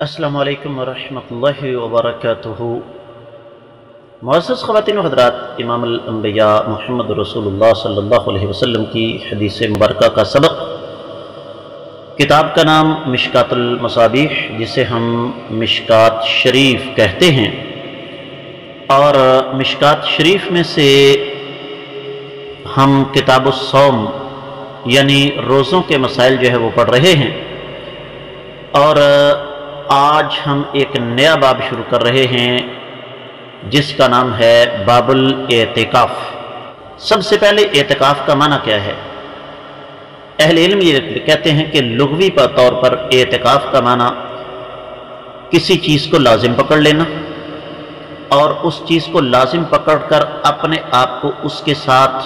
السلام علیکم ورحمۃ اللہ وبرکاتہ۔ معزز خواتین و حضرات، امام الانبیاء محمد رسول اللہ صلی اللہ علیہ وسلم کی حدیث مبارکہ کا سبق، کتاب کا نام مشکات المصابیح، جسے ہم مشکات شریف کہتے ہیں، اور مشکات شریف میں سے ہم کتاب الصوم یعنی روزوں کے مسائل جو ہے وہ پڑھ رہے ہیں، اور آج ہم ایک نیا باب شروع کر رہے ہیں جس کا نام ہے باب الاعتکاف۔ سب سے پہلے اعتکاف کا معنی کیا ہے؟ اہل علم یہ کہتے ہیں کہ لغوی طور پر اعتکاف کا معنی کسی چیز کو لازم پکڑ لینا، اور اس چیز کو لازم پکڑ کر اپنے آپ کو اس کے ساتھ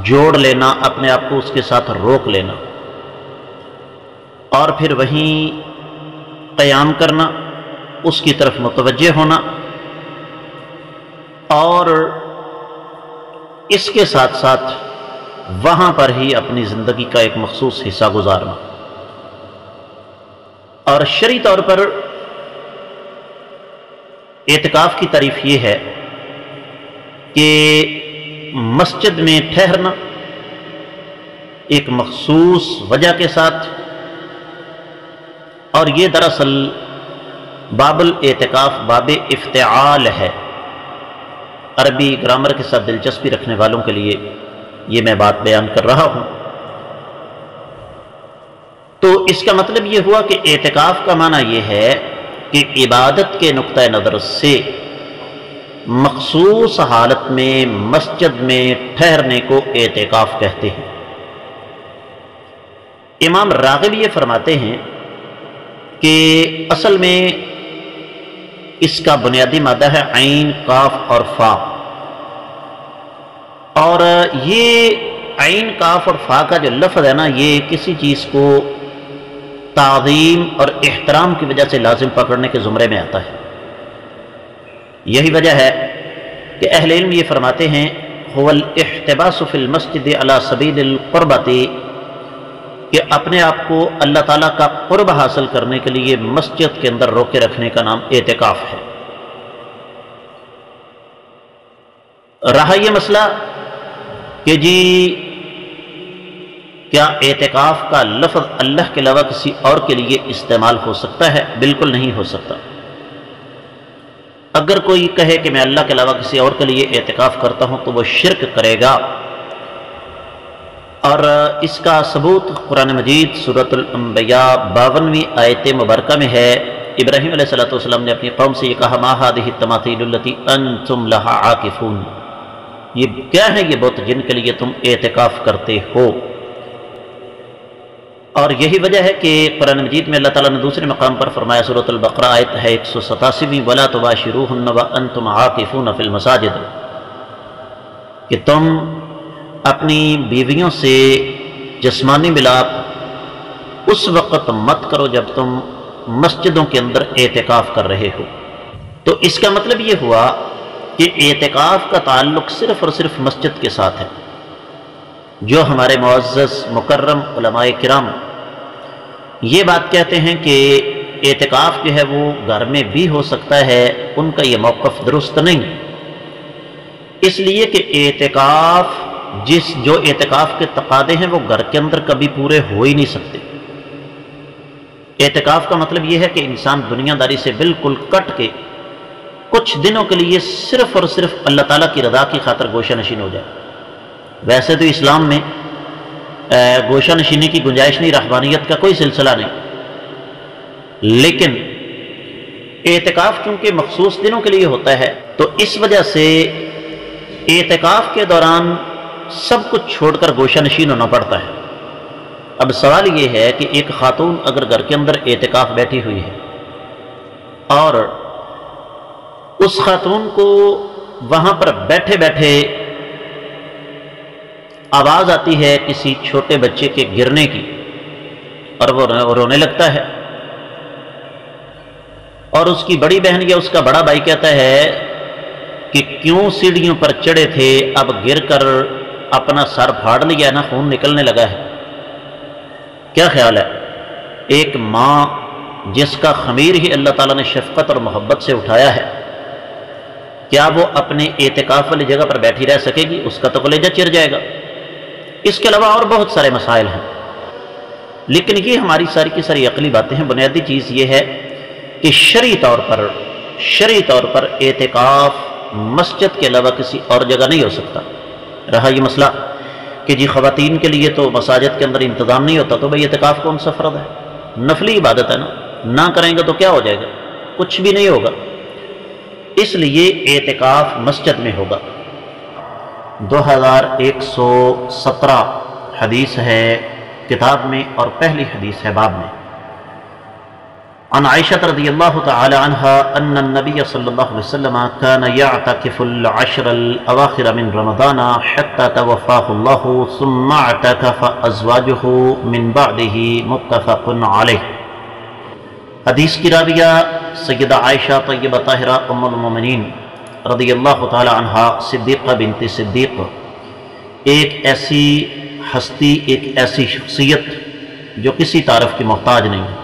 جوڑ لینا، اپنے آپ کو اس کے ساتھ روک لینا، اور پھر وہیں قیام کرنا، اس کی طرف متوجہ ہونا، اور اس کے ساتھ ساتھ وہاں پر ہی اپنی زندگی کا ایک مخصوص حصہ گزارنا۔ اور شرعی طور پر اعتکاف کی تعریف یہ ہے کہ مسجد میں ٹھہرنا ایک مخصوص وجہ کے ساتھ، اور یہ دراصل باب الاعتکاف باب افتعال ہے۔ عربی گرامر کے ساتھ دلچسپی رکھنے والوں کے لیے یہ میں بات بیان کر رہا ہوں۔ تو اس کا مطلب یہ ہوا کہ اعتکاف کا معنی یہ ہے کہ عبادت کے نقطہ نظر سے مخصوص حالت میں مسجد میں ٹھہرنے کو اعتکاف کہتے ہیں۔ امام راغب یہ فرماتے ہیں کہ اصل میں اس کا بنیادی مادہ ہے عین، کاف اور فا، اور یہ عین، کاف اور فا کا جو لفظ ہے نا، یہ کسی چیز کو تعظیم اور احترام کی وجہ سے لازم پکڑنے کے زمرے میں آتا ہے۔ یہی وجہ ہے کہ اہل علم یہ فرماتے ہیں هو الاحتباس فی المسجد علی سبیل القربۃ، کہ اپنے آپ کو اللہ تعالیٰ کا قرب حاصل کرنے کے لیے مسجد کے اندر روکے رکھنے کا نام اعتکاف ہے۔ رہا یہ مسئلہ کہ جی کیا اعتکاف کا لفظ اللہ کے علاوہ کسی اور کے لیے استعمال ہو سکتا ہے؟ بالکل نہیں ہو سکتا۔ اگر کوئی کہے کہ میں اللہ کے علاوہ کسی اور کے لیے اعتکاف کرتا ہوں تو وہ شرک کرے گا، اور اس کا ثبوت قرآن مجید سورۃ الانبیاء 52ویں آیت مبارکہ میں ہے۔ ابراہیم علیہ السلام نے اپنی قوم سے یہ کہا ما هذه التماثيل التي انتم لها عاکفون، یہ کیا ہے یہ بت جن کے لیے تم اعتکاف کرتے ہو؟ اور یہی وجہ ہے کہ قرآن مجید میں اللہ تعالیٰ نے دوسرے مقام پر فرمایا، سورۃ البقرہ آیت ہے 187، ولا تباشروهن وانتم عاکفون فی المساجد، کہ تم اپنی بیویوں سے جسمانی ملاپ اس وقت مت کرو جب تم مسجدوں کے اندر اعتکاف کر رہے ہو۔ تو اس کا مطلب یہ ہوا کہ اعتکاف کا تعلق صرف اور صرف مسجد کے ساتھ ہے۔ جو ہمارے معزز مکرم علماء کرام یہ بات کہتے ہیں کہ اعتکاف جو ہے وہ گھر میں بھی ہو سکتا ہے، ان کا یہ موقف درست نہیں، اس لیے کہ اعتکاف جو اعتکاف کے تقاضے ہیں وہ گھر کے اندر کبھی پورے ہو ہی نہیں سکتے۔ اعتکاف کا مطلب یہ ہے کہ انسان دنیا داری سے بالکل کٹ کے کچھ دنوں کے لیے صرف اور صرف اللہ تعالیٰ کی رضا کی خاطر گوشہ نشین ہو جائے۔ ویسے تو اسلام میں گوشہ نشینی کی گنجائش نہیں، رہبانیت کا کوئی سلسلہ نہیں، لیکن اعتکاف چونکہ مخصوص دنوں کے لیے ہوتا ہے تو اس وجہ سے اعتکاف کے دوران سب کچھ چھوڑ کر گوشہ نشین ہونا پڑتا ہے۔ اب سوال یہ ہے کہ ایک خاتون اگر گھر کے اندر اعتکاف بیٹھی ہوئی ہے اور اس خاتون کو وہاں پر بیٹھے بیٹھے آواز آتی ہے کسی چھوٹے بچے کے گرنے کی، اور وہ رونے لگتا ہے، اور اس کی بڑی بہن یا اس کا بڑا بھائی کہتا ہے کہ کیوں سیڑھیوں پر چڑھے تھے، اب گر کر اپنا سر پھاڑ لیا نا، خون نکلنے لگا ہے۔ کیا خیال ہے؟ ایک ماں جس کا خمیر ہی اللہ تعالیٰ نے شفقت اور محبت سے اٹھایا ہے، کیا وہ اپنے اعتکاف والی جگہ پر بیٹھی رہ سکے گی؟ اس کا تو کلیجہ چر جائے گا۔ اس کے علاوہ اور بہت سارے مسائل ہیں، لیکن یہ ہماری ساری کی ساری عقلی باتیں ہیں۔ بنیادی چیز یہ ہے کہ شرعی طور پر اعتکاف مسجد کے علاوہ کسی اور جگہ نہیں ہو سکتا۔ رہا یہ مسئلہ کہ جی خواتین کے لیے تو مساجد کے اندر انتظام نہیں ہوتا، تو بھئی اعتکاف کون سا فرض ہے؟ نفلی عبادت ہے نا، نہ کریں گے تو کیا ہو جائے گا؟ کچھ بھی نہیں ہوگا۔ اس لیے اعتکاف مسجد میں ہوگا۔ 2117 حدیث ہے کتاب میں، اور پہلی حدیث ہے باب میں۔ عن عائشہ رضی اللہ تعالی عنہا ان النبی صلی اللہ علیہ وسلم كان يعتكف العشر الاواخر من رمضان حتى توفاه الله ثم اعتكف ازواجه من بعده متفق علیہ۔ حدیث کی راویہ سیدہ عائشہ طیبہ طاہرہ ام المومنین رضی اللہ تعالی عنہا صدیقہ بنت صدیق، ایک ایسی ہستی، ایک ایسی شخصیت جو کسی تعارف کی محتاج نہیں ہے۔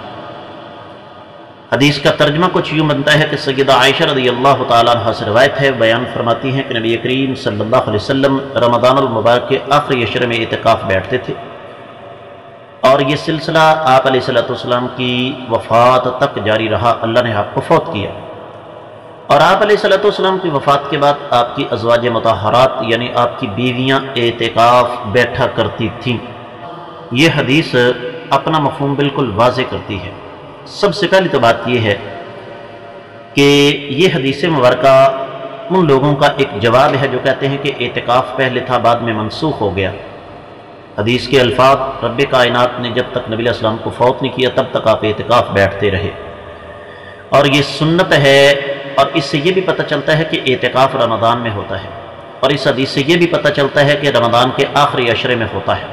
حدیث کا ترجمہ کچھ یوں بنتا ہے کہ سیدہ عائشہ رضی اللہ تعالیٰ عنہ سے روایت ہے، بیان فرماتی ہیں کہ نبی کریم صلی اللہ علیہ وسلم رمضان المبارک کے آخری عشرے میں اعتکاف بیٹھتے تھے، اور یہ سلسلہ آپ علیہ السلام کی وفات تک جاری رہا۔ اللہ نے آپ کو فوت کیا، اور آپ علیہ السلام کی وفات کے بعد آپ کی ازواج مطہرات یعنی آپ کی بیویاں اعتکاف بیٹھا کرتی تھیں۔ یہ حدیث اپنا مفہوم بالکل واضح کرتی ہے۔ سب سے پہلی تو بات یہ ہے کہ یہ حدیث مبارکہ ان لوگوں کا ایک جواب ہے جو کہتے ہیں کہ اعتکاف پہلے تھا، بعد میں منسوخ ہو گیا۔ حدیث کے الفاظ، رب کائنات نے جب تک نبی علیہ السلام کو فوت نہیں کیا تب تک آپ اعتکاف بیٹھتے رہے، اور یہ سنت ہے۔ اور اس سے یہ بھی پتہ چلتا ہے کہ اعتکاف رمضان میں ہوتا ہے، اور اس حدیث سے یہ بھی پتہ چلتا ہے کہ رمضان کے آخری عشرے میں ہوتا ہے،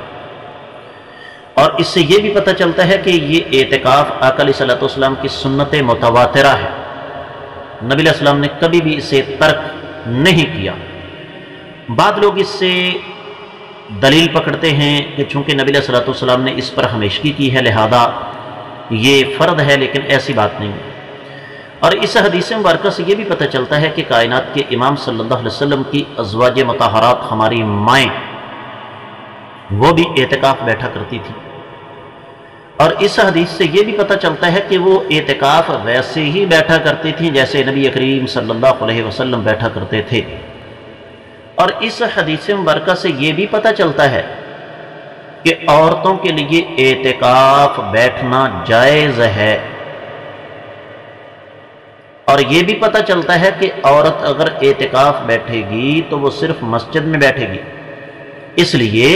اور اس سے یہ بھی پتہ چلتا ہے کہ یہ اعتکاف آقا علیہ السلام کی سنت متواترہ ہے۔ نبی علیہ السلام نے کبھی بھی اسے ترک نہیں کیا۔ بعض لوگ اس سے دلیل پکڑتے ہیں کہ چونکہ نبی علیہ السلام نے اس پر ہمیشگی کی ہے لہذا یہ فرض ہے، لیکن ایسی بات نہیں ہے۔ اور اس حدیث مبارکہ سے یہ بھی پتہ چلتا ہے کہ کائنات کے امام صلی اللہ علیہ وسلم کی ازواج مطہرات ہماری مائیں وہ بھی اعتکاف بیٹھا کرتی تھی، اور اس حدیث سے یہ بھی پتہ چلتا ہے کہ وہ اعتکاف ویسے ہی بیٹھا کرتی تھیں جیسے نبی کریم صلی اللہ علیہ وسلم بیٹھا کرتے تھے۔ اور اس حدیث مبارکہ سے یہ بھی پتہ چلتا ہے کہ عورتوں کے لیے اعتکاف بیٹھنا جائز ہے، اور یہ بھی پتہ چلتا ہے کہ عورت اگر اعتکاف بیٹھے گی تو وہ صرف مسجد میں بیٹھے گی، اس لیے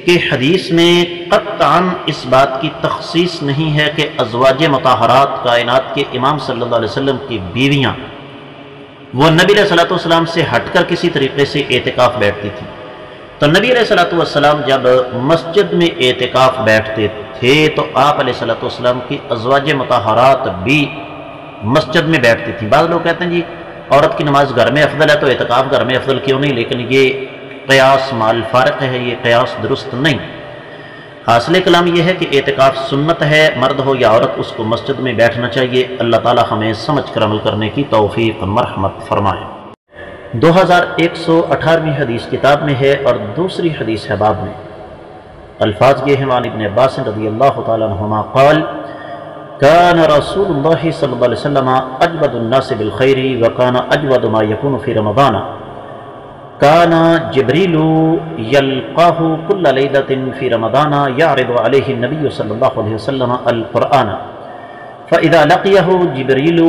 کہ حدیث میں قطعاً اس بات کی تخصیص نہیں ہے کہ ازواج مطہرات کائنات کے امام صلی اللہ علیہ وسلم کی بیویاں وہ نبی علیہ السلام سے ہٹ کر کسی طریقے سے اعتکاف بیٹھتی تھی۔ تو نبی علیہ السلام جب مسجد میں اعتکاف بیٹھتے تھے تو آپ علیہ السلام کی ازواج مطہرات بھی مسجد میں بیٹھتی تھیں۔ بعض لوگ کہتے ہیں جی عورت کی نماز گھر میں افضل ہے تو اعتکاف گھر میں افضل کیوں نہیں، لیکن یہ قیاس مال فارق ہے، یہ قیاس درست نہیں۔ حاصل کلام یہ ہے کہ اعتکاف سنت ہے، مرد ہو یا عورت اس کو مسجد میں بیٹھنا چاہیے۔ اللہ تعالی ہمیں سمجھ کر عمل کرنے کی توفیق مرحمت فرمائے۔ 2118ویں حدیث کتاب میں ہے، اور دوسری حدیث ہے باب میں۔ الفاظ یہ ہیں، عن ابن عباس رضی اللہ تعالی عنہما قال كان رسول الله صلی اللہ علیہ وسلم اجود الناس بالخير وكان اجود ما يكون في رمضان كان جبريل يلقاه كل ليلة في رمضان يعرض عليه النبي صلى الله عليه وسلم القرآن فإذا لقيه جبريل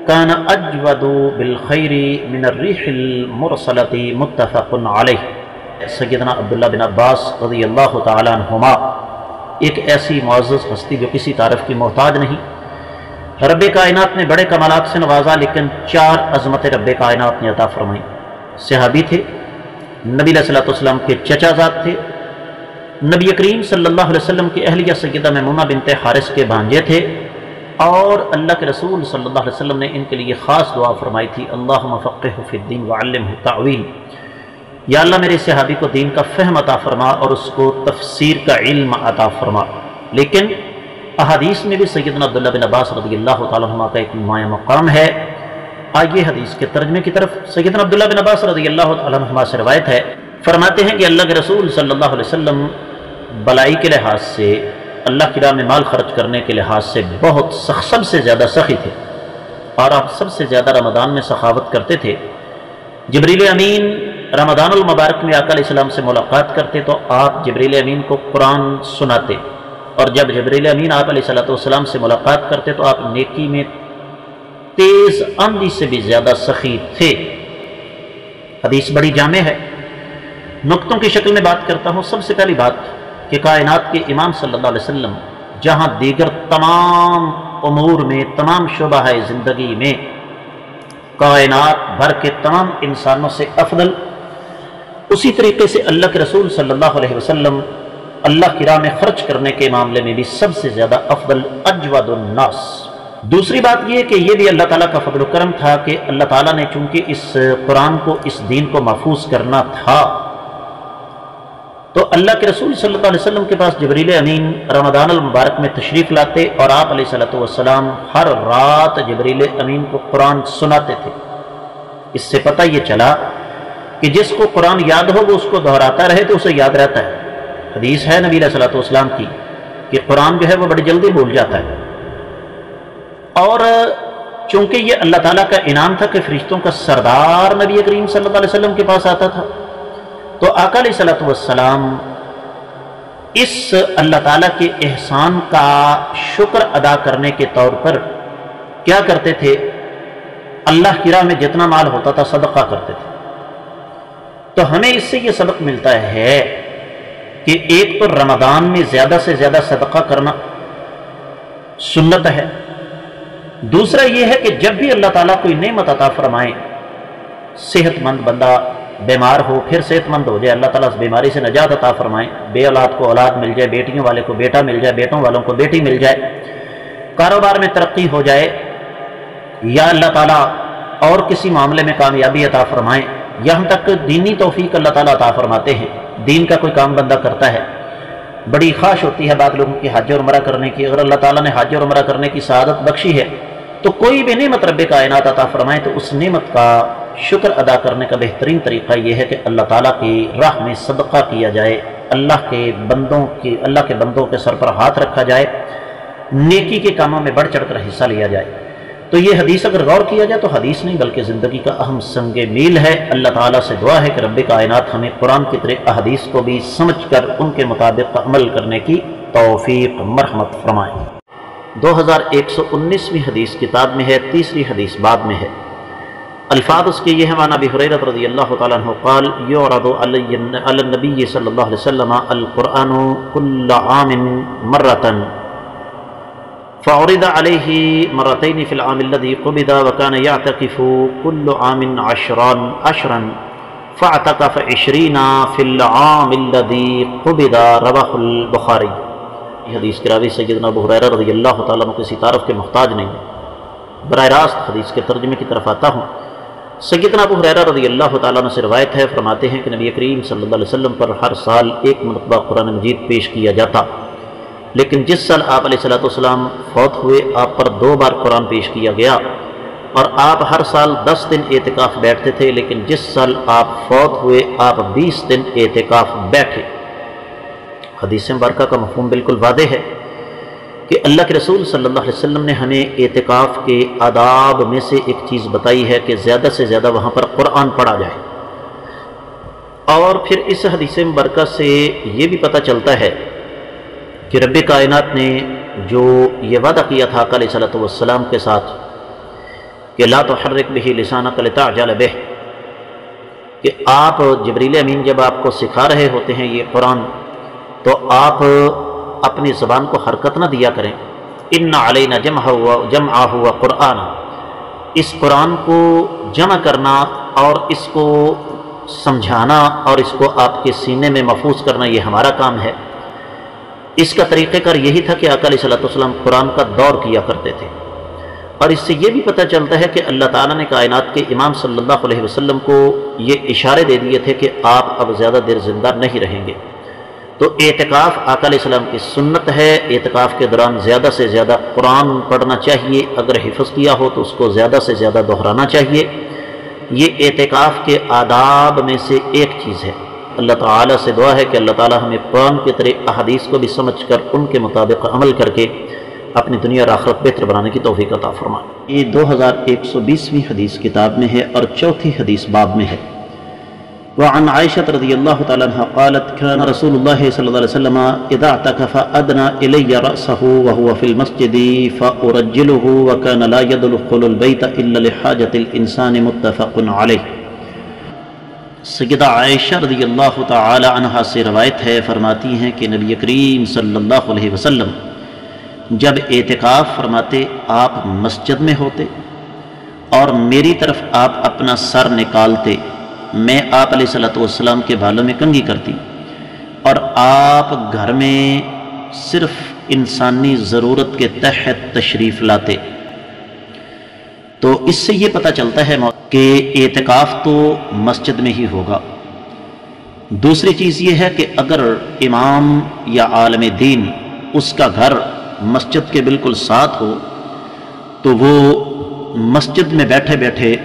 كان أجود بالخير من الريح المرسلة متفق عليه۔ سیدنا عبداللہ بن عباس رضی اللہ تعالی عنہما ایک ایسی معزز ہستی جو کسی تعارف کی محتاج نہیں، رب کائنات نے بڑے کمالات سے نوازا، لیکن 4 عظمت رب کائنات نے عطا فرمائی۔ صحابی تھے، نبی علیہ السلام کے چچا زاد تھے، نبی کریم صلی اللہ علیہ وسلم کی اہلیہ سیدہ میمونہ بنت حارث کے بھانجے تھے، اور اللہ کے رسول صلی اللہ علیہ وسلم نے ان کے لیے خاص دعا فرمائی تھی، اللہم فقہہ فی الدین وعلمہ التأویل، یا اللہ میرے صحابی کو دین کا فہم عطا فرما اور اس کو تفسیر کا علم عطا فرما۔ لیکن احادیث میں بھی سیدنا عبداللہ بن عباس رضی اللہ تعالیٰ عنہ کا ایک نمایاں مقام ہے۔ آئیے حدیث کے ترجمے کی طرف۔ سیدنا عبداللہ بن عباس رضی اللہ تعالیٰ عنہ سے روایت ہے، فرماتے ہیں کہ اللہ کے رسول صلی اللہ علیہ وسلم بلائی کے لحاظ سے، اللہ کی راہ میں مال خرچ کرنے کے لحاظ سے بہت سب سے زیادہ سخی تھے، اور آپ سب سے زیادہ رمضان میں سخاوت کرتے تھے۔ جبریل امین رمضان المبارک میں آقا علیہ السلام سے ملاقات کرتے تو آپ جبریل امین کو قرآن سناتے، اور جب جبریل امین آپ علیہ السلام سے ملاقات کرتے تو آپ نیکی میں تیز آندھی سے بھی زیادہ سخی تھے۔ حدیث بڑی جامع ہے، نقطوں کی شکل میں بات کرتا ہوں۔ سب سے پہلی بات کہ کائنات کے امام صلی اللہ علیہ وسلم جہاں دیگر تمام امور میں، تمام شعبہ زندگی میں کائنات بھر کے تمام انسانوں سے افضل، اسی طریقے سے اللہ کے رسول صلی اللہ علیہ وسلم اللہ کی راہ میں خرچ کرنے کے معاملے میں بھی سب سے زیادہ افضل، اجود الناس۔ دوسری بات یہ کہ یہ بھی اللہ تعالیٰ کا فضل و کرم تھا کہ اللہ تعالیٰ نے چونکہ اس قرآن کو، اس دین کو محفوظ کرنا تھا، تو اللہ کے رسول صلی اللہ علیہ وسلم کے پاس جبریل امین رمضان المبارک میں تشریف لاتے، اور آپ علیہ السلام ہر رات جبریل امین کو قرآن سناتے تھے۔ اس سے پتہ یہ چلا کہ جس کو قرآن یاد ہو وہ اس کو دہراتا رہے تو اسے یاد رہتا ہے۔ حدیث ہے نبی علیہ السلام کی کہ قرآن جو ہے وہ بڑی جلدی بھول جاتا ہے، اور چونکہ یہ اللہ تعالیٰ کا انعام تھا کہ فرشتوں کا سردار نبی کریم صلی اللہ علیہ وسلم کے پاس آتا تھا، تو آقا علیہ السلام اس اللہ تعالیٰ کے احسان کا شکر ادا کرنے کے طور پر کیا کرتے تھے؟ اللہ کی راہ میں جتنا مال ہوتا تھا صدقہ کرتے تھے۔ تو ہمیں اس سے یہ سبق ملتا ہے کہ ایک تو رمضان میں زیادہ سے زیادہ صدقہ کرنا سنت ہے، دوسرا یہ ہے کہ جب بھی اللہ تعالیٰ کوئی نعمت عطا فرمائے، صحت مند بندہ بیمار ہو پھر صحت مند ہو جائے، اللہ تعالیٰ اس بیماری سے نجات عطا فرمائے، بے اولاد کو اولاد مل جائے، بیٹیوں والے کو بیٹا مل جائے، بیٹوں والوں کو بیٹی مل جائے، کاروبار میں ترقی ہو جائے، یا اللہ تعالیٰ اور کسی معاملے میں کامیابی عطا فرمائے، یہاں تک دینی توفیق اللہ تعالیٰ عطا فرماتے ہیں۔ دین کا کوئی کام بندہ کرتا ہے، بڑی خواہش ہوتی ہے بعض لوگوں کی حج اور عمرہ کرنے کی، اگر اللہ تعالیٰ نے حج اور عمرہ کرنے کی سعادت بخشی ہے تو کوئی بھی نعمت رب کائنات عطا فرمائے تو اس نعمت کا شکر ادا کرنے کا بہترین طریقہ یہ ہے کہ اللہ تعالیٰ کی راہ میں صدقہ کیا جائے، اللہ کے بندوں کے سر پر ہاتھ رکھا جائے، نیکی کے کاموں میں بڑھ چڑھ کر حصہ لیا جائے۔ تو یہ حدیث اگر غور کیا جائے تو حدیث نہیں بلکہ زندگی کا اہم سنگ میل ہے۔ اللہ تعالیٰ سے دعا ہے کہ رب کائنات ہمیں قرآن کی طرح احادیث کو بھی سمجھ کر ان کے مطابق عمل کرنے کی توفیق مرحمت فرمائے۔ 2119ویں حدیث کتاب میں ہے، تیسری حدیث بعد میں ہے۔ الفاظ اس کے یہ ہیں، عن ابی ہریرہ رضی اللہ تعالیٰ عنہ قال یعرض علی النبی صلی اللہ علیہ وسلم القرآن کل عام مرۃ فعرض علیہ مرتين فی العام الذي قبض وكان يعتكف كل عام عشرا فاعتكف 20 فی العام الذي قبض، رواه البخاری۔ یہ حدیث کے راوی سیدنا ابو ہریرہ رضی اللہ تعالیٰ عنہ کسی تعارف کے محتاج نہیں ہے، براہ راست حدیث کے ترجمے کی طرف آتا ہوں۔ سیدنا ابو ہریرہ رضی اللہ تعالیٰ عنہ سے روایت ہے، فرماتے ہیں کہ نبی کریم صلی اللہ علیہ وسلم پر ہر سال ایک مرتبہ قرآن مجید پیش کیا جاتا، لیکن جس سال آپ علیہ السلام فوت ہوئے آپ پر 2 بار قرآن پیش کیا گیا، اور آپ ہر سال 10 دن اعتکاف بیٹھتے تھے، لیکن جس سال آپ فوت ہوئے آپ 20 دن اعتکاف بیٹھے۔ حدیث مبارکہ کا مفہوم بالکل واضح ہے کہ اللہ کے رسول صلی اللہ علیہ وسلم نے ہمیں اعتکاف کے آداب میں سے ایک چیز بتائی ہے کہ زیادہ سے زیادہ وہاں پر قرآن پڑھا جائے، اور پھر اس حدیث مبارکہ سے یہ بھی پتہ چلتا ہے کہ رب کائنات نے جو یہ وعدہ کیا تھا آقا علیہ السلام کے ساتھ کہ لا تحرک به لسانک لتعجل به، کہ آپ جبریل امین جب آپ کو سکھا رہے ہوتے ہیں یہ قرآن تو آپ اپنی زبان کو حرکت نہ دیا کریں۔ ان علینا جمعہ وقرآن، اس قرآن کو جمع کرنا اور اس کو سمجھانا اور اس کو آپ کے سینے میں محفوظ کرنا یہ ہمارا کام ہے۔ اس کا طریقہ کار یہی تھا کہ آقا علیہ السلام قرآن کا دور کیا کرتے تھے، اور اس سے یہ بھی پتہ چلتا ہے کہ اللہ تعالیٰ نے کائنات کے امام صلی اللہ علیہ وسلم کو یہ اشارے دے دیے تھے کہ آپ اب زیادہ دیر زندہ نہیں رہیں گے، تو اعتکاف آقا علیہ السلام کی سنت ہے۔ اعتکاف کے دوران زیادہ سے زیادہ قرآن پڑھنا چاہیے، اگر حفظ کیا ہو تو اس کو زیادہ سے زیادہ دہرانا چاہیے۔ یہ اعتکاف کے آداب میں سے ایک چیز ہے۔ اللہ تعالیٰ سے دعا ہے کہ اللہ تعالیٰ ہمیں قرآن کی طرح احادیث کو بھی سمجھ کر ان کے مطابق عمل کر کے اپنی دنیا اور آخرت بہتر بنانے کی توفیق عطا فرمائے۔ یہ 2120ویں حدیث کتاب میں ہے اور چوتھی حدیث باب میں ہے۔ وعن عائشة رضی اللہ تعالی عنہ قالت كان رسول اللہ صلی اللہ علیہ وسلم اذا اعتكف ادنى الي رأسه وهو في المسجد فأرجله وكان لا يدخل البيت الا لحاجة الانسان متفق علیہ۔ سیدہ عائشہ رضی اللہ تعالی عنہ سے روایت ہے، فرماتی ہیں کہ نبی کریم صلی اللہ علیہ وسلم جب اعتکاف فرماتے آپ مسجد میں ہوتے اور میری طرف آپ اپنا سر نکالتے، میں آپ علیہ السلام کے بالوں میں کنگھی کرتی، اور آپ گھر میں صرف انسانی ضرورت کے تحت تشریف لاتے۔ تو اس سے یہ پتہ چلتا ہے کہ اعتکاف تو مسجد میں ہی ہوگا۔ دوسری چیز یہ ہے کہ اگر امام یا عالم دین اس کا گھر مسجد کے بالکل ساتھ ہو تو وہ مسجد میں بیٹھے بیٹھے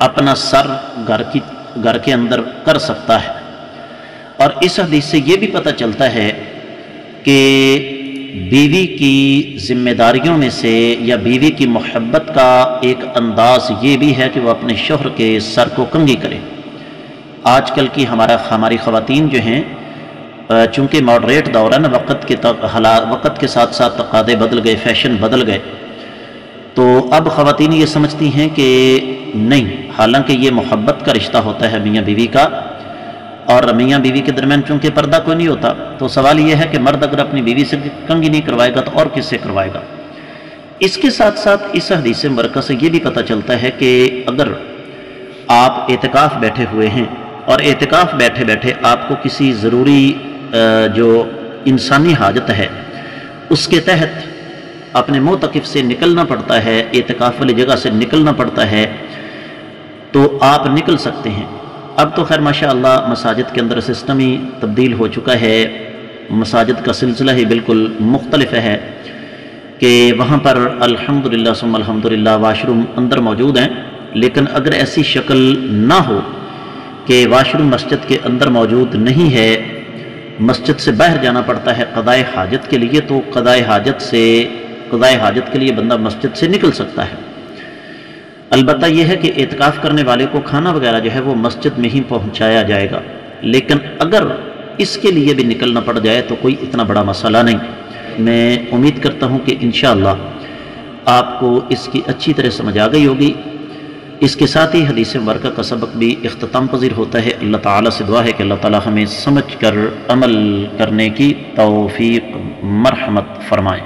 اپنا سر گھر کے اندر کر سکتا ہے۔ اور اس حدیث سے یہ بھی پتہ چلتا ہے کہ بیوی کی ذمہ داریوں میں سے یا بیوی کی محبت کا ایک انداز یہ بھی ہے کہ وہ اپنے شوہر کے سر کو کنگھی کرے۔ آج کل کی ہماری خواتین جو ہیں، چونکہ ماڈریٹ دور ہے نا، وقت کے ساتھ ساتھ تقاضے بدل گئے، فیشن بدل گئے، تو اب خواتین یہ سمجھتی ہیں کہ نہیں، حالانکہ یہ محبت کا رشتہ ہوتا ہے میاں بیوی کا، اور میاں بیوی کے درمیان چونکہ پردہ کوئی نہیں ہوتا، تو سوال یہ ہے کہ مرد اگر اپنی بیوی سے کنگھی نہیں کروائے گا تو اور کس سے کروائے گا۔ اس کے ساتھ ساتھ اس حدیث مبارکہ سے یہ بھی پتہ چلتا ہے کہ اگر آپ اعتکاف بیٹھے ہوئے ہیں اور اعتکاف بیٹھے بیٹھے آپ کو کسی ضروری جو انسانی حاجت ہے اس کے تحت اپنے معتکف سے نکلنا پڑتا ہے، اعتکاف والی جگہ سے نکلنا پڑتا ہے، تو آپ نکل سکتے ہیں۔ اب تو خیر ماشاءاللہ مساجد کے اندر سسٹم ہی تبدیل ہو چکا ہے، مساجد کا سلسلہ ہی بالکل مختلف ہے کہ وہاں پر الحمدللہ ثم الحمدللہ واش روم اندر موجود ہیں، لیکن اگر ایسی شکل نہ ہو کہ واش روم مسجد کے اندر موجود نہیں ہے، مسجد سے باہر جانا پڑتا ہے قضائے حاجت کے لیے، تو قضائے حاجت کے لیے بندہ مسجد سے نکل سکتا ہے۔ البتہ یہ ہے کہ اعتکاف کرنے والے کو کھانا وغیرہ جو ہے وہ مسجد میں ہی پہنچایا جائے گا، لیکن اگر اس کے لیے بھی نکلنا پڑ جائے تو کوئی اتنا بڑا مسئلہ نہیں۔ میں امید کرتا ہوں کہ انشاءاللہ آپ کو اس کی اچھی طرح سمجھ آ گئی ہوگی۔ اس کے ساتھ ہی حدیث مبارکہ کا سبق بھی اختتام پذیر ہوتا ہے۔ اللہ تعالیٰ سے دعا ہے کہ اللہ تعالیٰ ہمیں سمجھ کر عمل کرنے کی توفیق مرحمت فرمائے۔